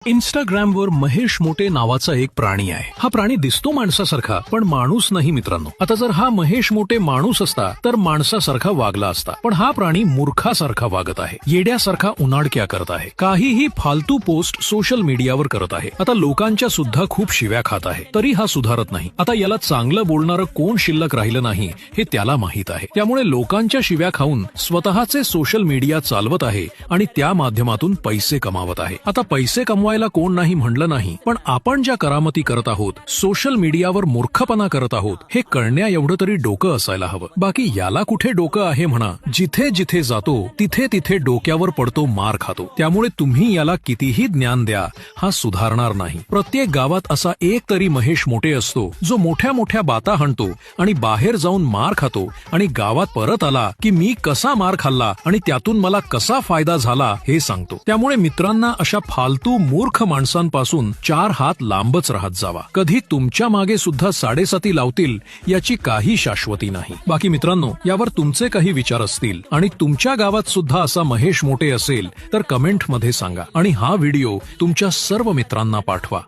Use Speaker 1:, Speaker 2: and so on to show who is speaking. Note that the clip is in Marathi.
Speaker 1: इंस्टाग्रामवर महेश मोटे नावाचा एक प्राणी आहे. हा प्राणी दिसतो माणसासारखा पण माणूस नाही मित्रांनो. आता जर हा महेश मोटे माणूस असता तर माणसासारखा वागला असता, पण हा प्राणी मूर्खासारखा वागत आहे, येड्यासारखा उनाडक्या करत आहे, काहीही फालतू पोस्ट सोशल मीडियावर करत आहे. आता लोकांच्या सुद्धा खूप शिव्या खात आहे, तरी हा सुधारत नाही. आता याला चांगलं बोलणारं कोण शिल्लक राहिलं नाही हे त्याला माहित आहे. त्यामुळे लोकांच्या शिव्या खाऊन स्वतःचे सोशल मीडिया चालवत आहे आणि त्या माध्यमातून पैसे कमावत आहे. आता पैसे कमवायला कोण नाही म्हणलं नाही, पण आपण ज्या करामती करत आहोत, सोशल मीडियावर मूर्खपणा करत आहोत, हे कळण्या एवढं तरी डोकं असायला हवं. बाकी याला कुठे डोकं आहे म्हणा. जिथे जिथे जातो तिथे तिथे डोक्यावर पडतो, मार खातो. त्यामुळे तुम्ही याला कितीही ज्ञान द्या, हा सुधारणार नाही. प्रत्येक गावात असा एक तरी महेश मोटे असतो जो मोठ्या मोठ्या बाता हाणतो आणि बाहेर जाऊन मार खातो आणि गावात परत आला की मी कसा मार खाल्ला आणि त्यातून मला कसा फायदा झाला हे सांगतो. त्यामुळे मित्रांना अशा फालतू मूर्ख माणसांपासून 4 हात लांबच राहत जावा. कधी तुमच्या मागे सुद्धा 7.5 लावतील याची काही शाश्वती नाही. बाकी मित्रांनो, यावर तुमचे काही विचार असतील आणि तुमच्या गावात सुद्धा असा महेश मोटे असेल तर कमेंट मध्ये सांगा आणि हा व्हिडिओ तुमच्या सर्व मित्रांना पाठवा.